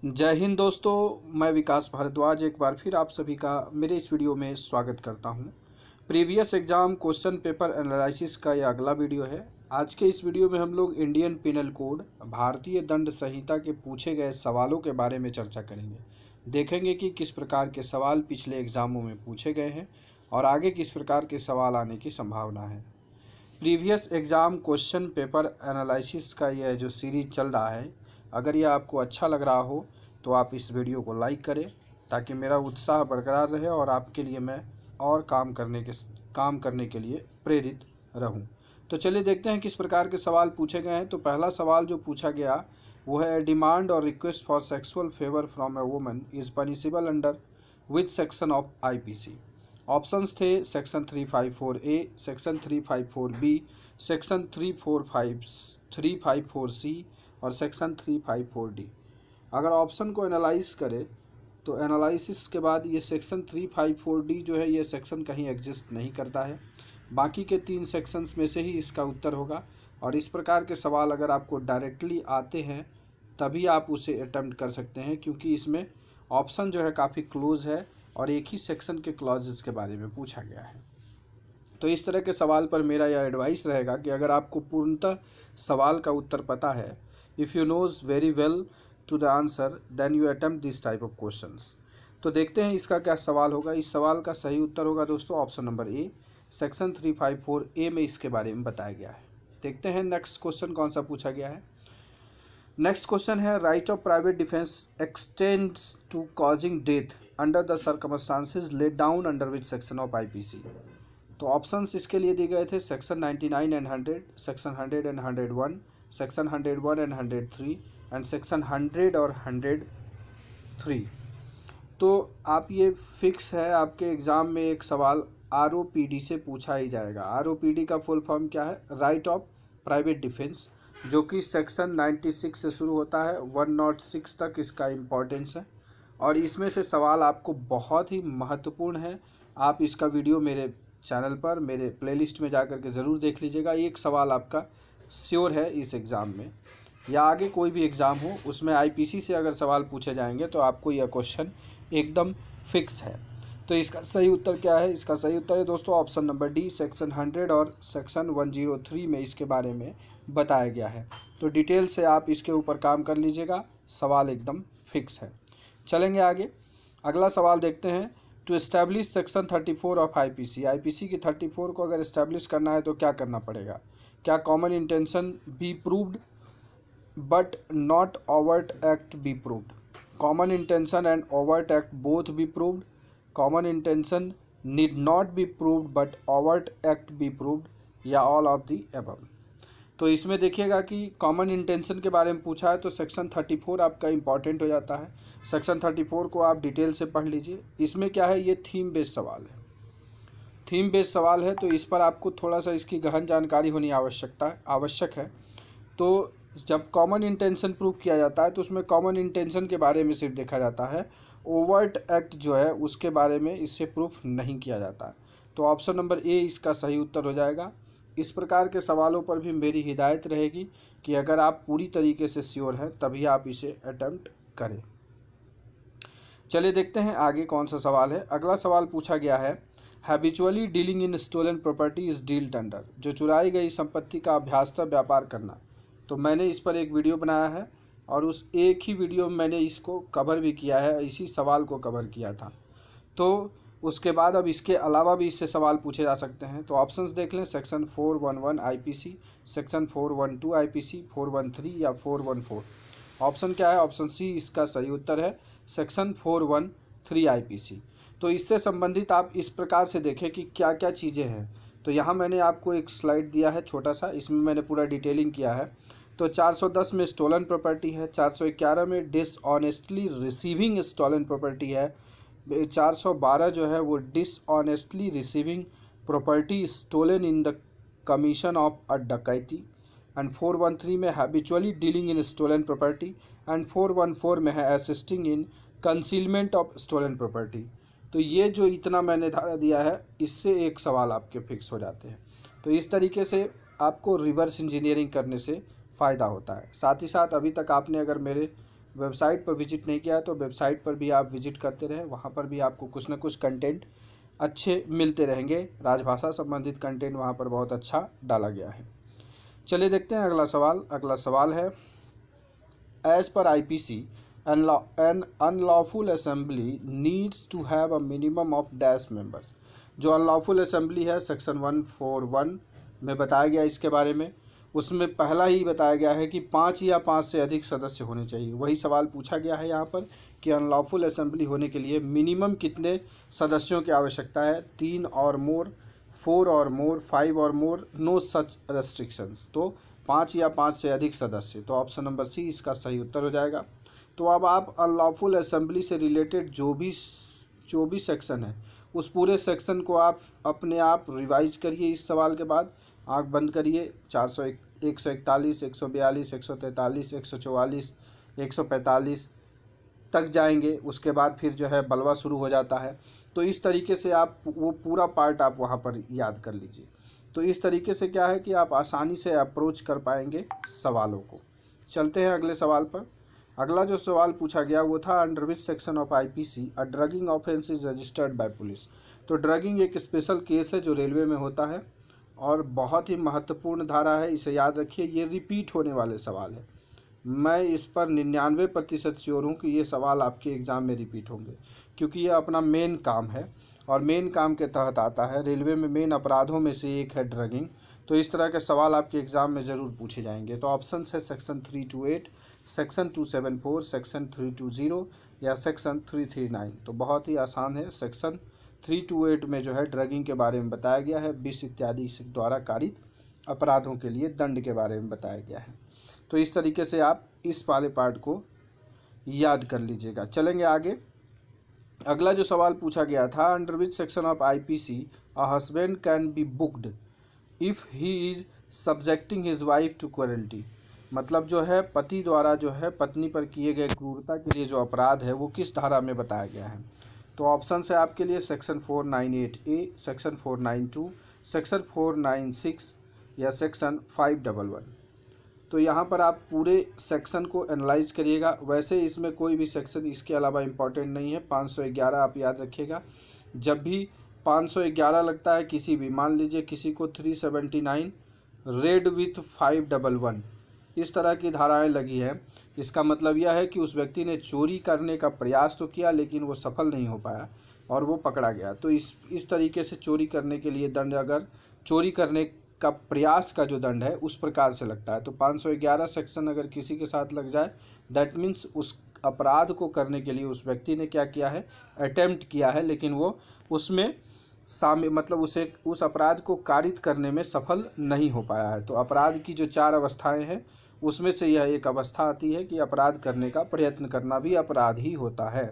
जय हिंद दोस्तों, मैं विकास भारद्वाज एक बार फिर आप सभी का मेरे इस वीडियो में स्वागत करता हूं। Previous exam question paper analysis का यह अगला वीडियो है। आज के इस वीडियो में हम लोग इंडियन पिनल कोड भारतीय दंड संहिता के पूछे गए सवालों के बारे में चर्चा करेंगे। देखेंगे कि किस प्रकार के सवाल पिछले एग्ज़ामों में पूछे गए हैं और आगे किस प्रकार के सवाल आने की संभावना है। Previous exam question paper analysis का यह जो सीरीज चल रहा है, अगर यह आपको अच्छा लग रहा हो तो आप इस वीडियो को लाइक करें ताकि मेरा उत्साह बरकरार रहे और आपके लिए मैं और काम करने के लिए प्रेरित रहूं। तो चलिए देखते हैं किस प्रकार के सवाल पूछे गए हैं। तो पहला सवाल जो पूछा गया वो है, डिमांड और request for sexual favour from a woman is punishable under which section of IPC. Options थे section 354A, section 354B, section 354C और सेक्शन 354D। अगर ऑप्शन को एनालाइज करें तो एनालिसिस के बाद ये सेक्शन 354D जो है ये सेक्शन कहीं एग्जिस्ट नहीं करता है। बाकी के 3 सेक्शंस में से ही इसका उत्तर होगा। और इस प्रकार के सवाल अगर आपको डायरेक्टली आते हैं तभी आप उसे अटेम्प्ट कर सकते हैं, क्योंकि इसमें ऑप्शन जो है काफ़ी क्लोज है और एक ही सेक्शन के क्लॉजेस के बारे में पूछा गया है। तो इस तरह के सवाल पर मेरा यह एडवाइस रहेगा कि अगर आपको पूर्णतः सवाल का उत्तर पता है, if you knows very well to the answer then you attempt this type of questions. तो देखते हैं इसका क्या सवाल होगा। इस सवाल का सही उत्तर होगा दोस्तों option number A, section 354A में इसके बारे में बताया गया है। देखते हैं नेक्स्ट क्वेश्चन कौन सा पूछा गया है। नेक्स्ट क्वेश्चन है, right of private defence extends to causing death under the circumstances laid down under which section of IPC. तो ऑप्शंस इसके लिए दिए गए थे section 99 and 100, section 100 and 101, section 101 and 103 and section 100 और 103। तो आप ये फिक्स है, आपके एग्ज़ाम में एक सवाल ROPD से पूछा ही जाएगा। ROPD का फुल फॉर्म क्या है? राइट ऑफ प्राइवेट डिफेंस, जो कि सेक्शन 96 से शुरू होता है 106 तक इसका इम्पोर्टेंस है। और इसमें से सवाल आपको बहुत ही महत्वपूर्ण है। आप इसका वीडियो मेरे चैनल पर मेरे प्लेलिस्ट में जाकर के ज़रूर देख लीजिएगा। एक सवाल आपका श्योर है इस एग्ज़ाम में या आगे कोई भी एग्ज़ाम हो उसमें आईपीसी से अगर सवाल पूछे जाएंगे तो आपको यह क्वेश्चन एकदम फिक्स है। तो इसका सही उत्तर क्या है? इसका सही उत्तर है दोस्तों ऑप्शन नंबर डी, सेक्शन 100 और सेक्शन 103 में इसके बारे में बताया गया है। तो डिटेल से आप इसके ऊपर काम कर लीजिएगा, सवाल एकदम फिक्स है। चलेंगे आगे, अगला सवाल देखते हैं। To establish section 34 of IPC, IPC की 34 को अगर इस्टेब्लिश करना है तो क्या करना पड़ेगा? क्या common intention be proved but not overt act be proved, common intention and overt act both be proved, common intention need not be proved but overt act be proved, या ऑल ऑफ दी अबव। तो इसमें देखिएगा कि common intention के बारे में पूछा है तो सेक्शन 34 आपका इंपॉर्टेंट हो जाता है। सेक्शन 34 को आप डिटेल से पढ़ लीजिए। इसमें क्या है, ये थीम बेस्ड सवाल है। थीम बेस्ड सवाल है तो इस पर आपको थोड़ा सा इसकी गहन जानकारी होनी आवश्यक है। तो जब कॉमन इंटेंशन प्रूव किया जाता है तो उसमें कॉमन इंटेंशन के बारे में सिर्फ देखा जाता है, ओवर्ट एक्ट जो है उसके बारे में इससे प्रूफ नहीं किया जाता है। तो ऑप्शन नंबर ए इसका सही उत्तर हो जाएगा। इस प्रकार के सवालों पर भी मेरी हिदायत रहेगी कि अगर आप पूरी तरीके से श्योर हैं तभी आप इसे अटेम्प्ट करें। चलिए देखते हैं आगे कौन सा सवाल है। अगला सवाल पूछा गया है, habitually dealing in stolen property is dealt under, जो चुराई गई संपत्ति का अभ्यासतः व्यापार करना। तो मैंने इस पर एक वीडियो बनाया है और उस एक ही वीडियो में मैंने इसको कवर भी किया है, इसी सवाल को कवर किया था। तो उसके बाद अब इसके अलावा भी इससे सवाल पूछे जा सकते हैं। तो ऑप्शंस देख लें, सेक्शन 411 आईपीसी, सेक्शन 412 आईपीसी, 413 या 414। ऑप्शन क्या है? ऑप्शन सी इसका सही उत्तर है, सेक्शन 413 आईपीसी। तो इससे संबंधित आप इस प्रकार से देखें कि क्या क्या चीज़ें हैं। तो यहाँ मैंने आपको एक स्लाइड दिया है छोटा सा, इसमें मैंने पूरा डिटेलिंग किया है। तो 410 में स्टोलन प्रॉपर्टी है, 411 में डिसऑनेस्टली रिसीविंग स्टोलन प्रॉपर्टी है, 412 जो है वो dishonestly receiving property stolen in the commission of a dacoity, and 413 में habitually dealing in stolen property, and 414 में है assisting in concealment of stolen property. तो ये जो इतना मैंने धारा दिया है इससे एक सवाल आपके फिक्स हो जाते हैं। तो इस तरीके से आपको रिवर्स इंजीनियरिंग करने से फ़ायदा होता है। साथ ही साथ अभी तक आपने अगर मेरे वेबसाइट पर विजिट नहीं किया है तो वेबसाइट पर भी आप विजिट करते रहें, वहाँ पर भी आपको कुछ ना कुछ कंटेंट अच्छे मिलते रहेंगे। राजभाषा संबंधित कंटेंट वहाँ पर बहुत अच्छा डाला गया है। चलिए देखते हैं अगला सवाल। अगला सवाल है, as per IPC an unlawful assembly needs to have a minimum of dash members। जो अनलॉफुल असेंबली है सेक्शन 141 में बताया गया इसके बारे में, उसमें पहला ही बताया गया है कि 5 या 5 से अधिक सदस्य होने चाहिए। वही सवाल पूछा गया है यहाँ पर कि अनलॉफुल असेंबली होने के लिए मिनिमम कितने सदस्यों की आवश्यकता है, 3 और मोर, 4 और मोर, 5 और मोर, नो सच रेस्ट्रिक्शंस। तो 5 या 5 से अधिक सदस्य, तो ऑप्शन नंबर सी इसका सही उत्तर हो जाएगा। तो अब आप अनलॉफुल असेंबली से रिलेटेड जो भी सेक्शन है उस पूरे सेक्शन को आप अपने आप रिवाइज करिए। इस सवाल के बाद आंख बंद करिए, 141, 142, 143, 144, 145 तक जाएंगे, उसके बाद फिर जो है बलवा शुरू हो जाता है। तो इस तरीके से आप वो पूरा पार्ट आप वहाँ पर याद कर लीजिए। तो इस तरीके से क्या है कि आप आसानी से अप्रोच कर पाएंगे सवालों को। चलते हैं अगले सवाल पर। अगला जो सवाल पूछा गया वो था, under which section of IPC a ड्रगिंग offence is registered bye police. तो ड्रगिंग एक स्पेशल केस है जो रेलवे में होता है और बहुत ही महत्वपूर्ण धारा है, इसे याद रखिए। ये रिपीट होने वाले सवाल है, मैं इस पर 99% श्योर हूँ कि ये सवाल आपके एग्ज़ाम में रिपीट होंगे, क्योंकि ये अपना मेन काम है और मेन काम के तहत आता है। रेलवे में मेन अपराधों में से एक है ड्रगिंग। तो इस तरह के सवाल आपके एग्ज़ाम में ज़रूर पूछे जाएंगे। तो ऑप्शन है सेक्शन 328, सेक्शन 274, सेक्शन 320 या सेक्शन 339। तो बहुत ही आसान है। सेक्शन 328 में जो है ड्रगिंग के बारे में बताया गया है, विष इत्यादि द्वारा कारित अपराधों के लिए दंड के बारे में बताया गया है। तो इस तरीके से आप इस वाले पार्ट को याद कर लीजिएगा। चलेंगे आगे। अगला जो सवाल पूछा गया था, under which section of IPC a husband can be booked if he is subjecting his wife to cruelty. मतलब जो है पति द्वारा जो है पत्नी पर किए गए क्रूरता के लिए जो अपराध है वो किस धारा में बताया गया है। तो ऑप्शन है आपके लिए सेक्शन 498A, सेक्शन 492, सेक्शन 496 या सेक्शन 511। तो यहाँ पर आप पूरे सेक्शन को एनालाइज करिएगा। वैसे इसमें कोई भी सेक्शन इसके अलावा इम्पॉर्टेंट नहीं है। 511 आप याद रखिएगा। जब भी 511 लगता है किसी भी, मान लीजिए किसी को 379 रेड विथ 511 इस तरह की धाराएं लगी है, इसका मतलब यह है कि उस व्यक्ति ने चोरी करने का प्रयास तो किया लेकिन वो सफल नहीं हो पाया और वो पकड़ा गया। तो इस तरीके से चोरी करने के लिए दंड, अगर चोरी करने का प्रयास का जो दंड है उस प्रकार से लगता है। तो 511 सेक्शन अगर किसी के साथ लग जाए, दैट मीन्स उस अपराध को करने के लिए उस व्यक्ति ने क्या किया है, अटेम्प्ट किया है, लेकिन वो उसमें मतलब उस अपराध को कारित करने में सफल नहीं हो पाया है। तो अपराध की जो 4 अवस्थाएं हैं उसमें से यह एक अवस्था आती है कि अपराध करने का प्रयत्न करना भी अपराध ही होता है।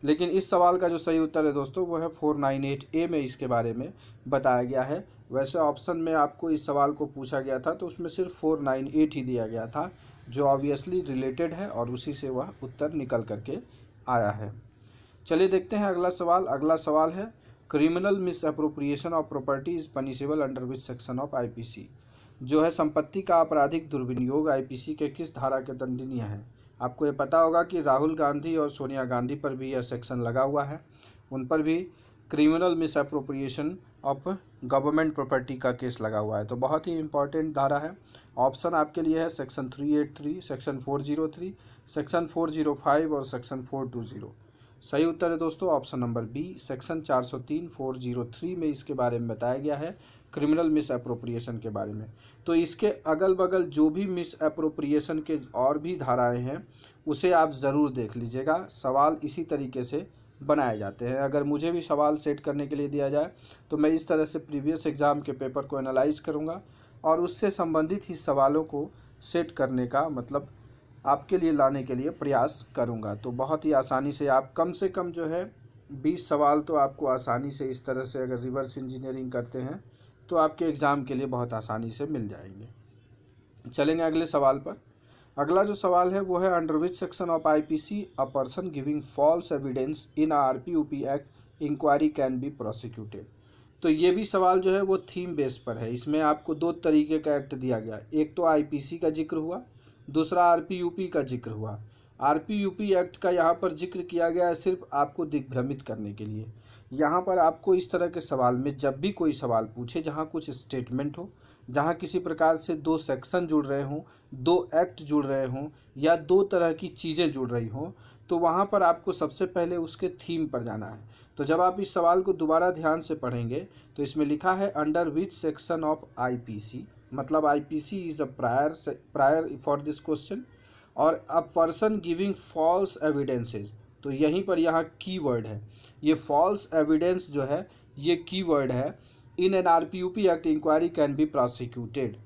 लेकिन इस सवाल का जो सही उत्तर है दोस्तों वो है 498A में इसके बारे में बताया गया है। वैसे ऑप्शन में आपको इस सवाल को पूछा गया था तो उसमें सिर्फ 498 ही दिया गया था, जो ऑब्वियसली रिलेटेड है और उसी से वह उत्तर निकल करके आया है। चलिए देखते हैं अगला सवाल। अगला सवाल है, criminal misappropriation of property is punishable under which section of IPC। जो है संपत्ति का आपराधिक दुर्विनियोग IPC के किस धारा के दंडनीय है। आपको ये पता होगा कि राहुल गांधी और सोनिया गांधी पर भी यह सेक्शन लगा हुआ है, उन पर भी criminal misappropriation of government property का केस लगा हुआ है। तो बहुत ही इंपॉर्टेंट धारा है। ऑप्शन आपके लिए है सेक्शन 383, सेक्शन 403, सेक्शन 405 और सेक्शन 420। सही उत्तर है दोस्तों ऑप्शन नंबर बी, सेक्शन 403, 403 में इसके बारे में बताया गया है, क्रिमिनल मिस एप्रोप्रिएशन के बारे में। तो इसके अगल बगल जो भी मिस एप्रोप्रिएशन के और भी धाराएं हैं उसे आप ज़रूर देख लीजिएगा। सवाल इसी तरीके से बनाए जाते हैं। अगर मुझे भी सवाल सेट करने के लिए दिया जाए तो मैं इस तरह से प्रीवियस एग्ज़ाम के पेपर को एनालाइज करूँगा और उससे संबंधित ही सवालों को सेट करने का मतलब आपके लिए लाने के लिए प्रयास करूँगा। तो बहुत ही आसानी से आप कम से कम जो है 20 सवाल तो आपको आसानी से इस तरह से अगर रिवर्स इंजीनियरिंग करते हैं तो आपके एग्ज़ाम के लिए बहुत आसानी से मिल जाएंगे। चलेंगे अगले सवाल पर। अगला जो सवाल है वो है under which section of IPC a person giving false evidence in RPUP act inquiry can be prosecuted. तो ये भी सवाल जो है वो थीम बेस पर है। इसमें आपको 2 तरीके का एक्ट दिया गया, एक तो IPC का जिक्र हुआ, दूसरा RPUP का जिक्र हुआ। आरपीयूपी एक्ट का यहाँ पर जिक्र किया गया है सिर्फ आपको दिग्भ्रमित करने के लिए। यहाँ पर आपको इस तरह के सवाल में जब भी कोई सवाल पूछे जहाँ कुछ स्टेटमेंट हो, जहाँ किसी प्रकार से दो सेक्शन जुड़ रहे हों, दो एक्ट जुड़ रहे हों या दो तरह की चीज़ें जुड़ रही हों, तो वहाँ पर आपको सबसे पहले उसके थीम पर जाना है। तो जब आप इस सवाल को दोबारा ध्यान से पढ़ेंगे तो इसमें लिखा है under which section of IPC, मतलब IPC is a prior for this question, और a person giving false evidences, तो यहीं पर यहाँ कीवर्ड है, ये फॉल्स एविडेंस जो है ये कीवर्ड है। In an RPUP act inquiry can be prosecuted,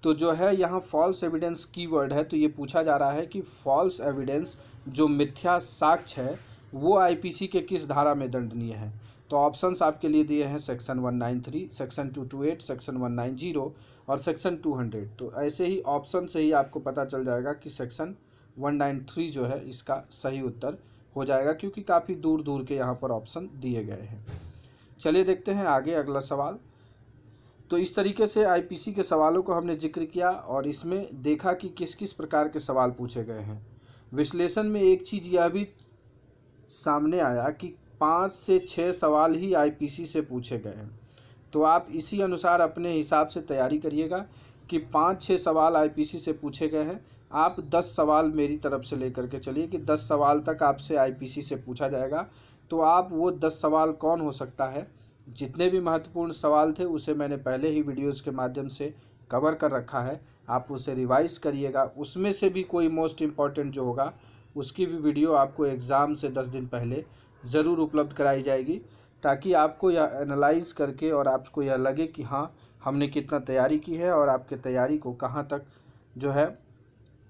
तो जो है यहाँ फॉल्स एविडेंस कीवर्ड है। तो ये पूछा जा रहा है कि फॉल्स एविडेंस जो मिथ्या साक्ष्य है वो आईपीसी के किस धारा में दंडनीय है। तो ऑप्शंस आपके लिए दिए हैं सेक्शन 193, सेक्शन 228, सेक्शन 190 और सेक्शन 200। तो ऐसे ही ऑप्शन से ही आपको पता चल जाएगा कि सेक्शन 193 जो है इसका सही उत्तर हो जाएगा, क्योंकि काफ़ी दूर दूर के यहाँ पर ऑप्शन दिए गए हैं। चलिए देखते हैं आगे अगला सवाल। तो इस तरीके से आईपीसी के सवालों को हमने जिक्र किया और इसमें देखा कि किस किस प्रकार के सवाल पूछे गए हैं। विश्लेषण में एक चीज़ यह भी सामने आया कि 5 से 6 सवाल ही आईपीसी से पूछे गए हैं। तो आप इसी अनुसार अपने हिसाब से तैयारी करिएगा कि 5-6 सवाल आईपीसी से पूछे गए हैं। आप 10 सवाल मेरी तरफ से लेकर के चलिए कि 10 सवाल तक आपसे आईपीसी से पूछा जाएगा। तो आप वो 10 सवाल कौन हो सकता है, जितने भी महत्वपूर्ण सवाल थे उसे मैंने पहले ही वीडियोज़ के माध्यम से कवर कर रखा है, आप उसे रिवाइज करिएगा। उसमें से भी कोई मोस्ट इम्पॉर्टेंट जो होगा उसकी भी वीडियो आपको एग्ज़ाम से 10 दिन पहले ज़रूर उपलब्ध कराई जाएगी, ताकि आपको यह एनालाइज करके और आपको यह लगे कि हाँ हमने कितना तैयारी की है और आपके तैयारी को कहाँ तक जो है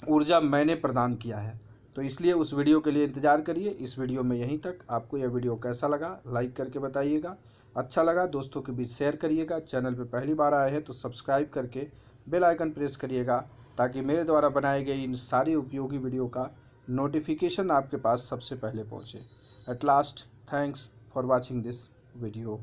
ऊर्जा मैंने प्रदान किया है। तो इसलिए उस वीडियो के लिए इंतज़ार करिए। इस वीडियो में यहीं तक। आपको यह वीडियो कैसा लगा लाइक करके बताइएगा, अच्छा लगा दोस्तों के बीच शेयर करिएगा। चैनल पे पहली बार आए हैं तो सब्सक्राइब करके बेल आइकन प्रेस करिएगा, ताकि मेरे द्वारा बनाए गए इन सारी उपयोगी वीडियो का नोटिफिकेशन आपके पास सबसे पहले पहुँचे। At last, thanks for watching this video.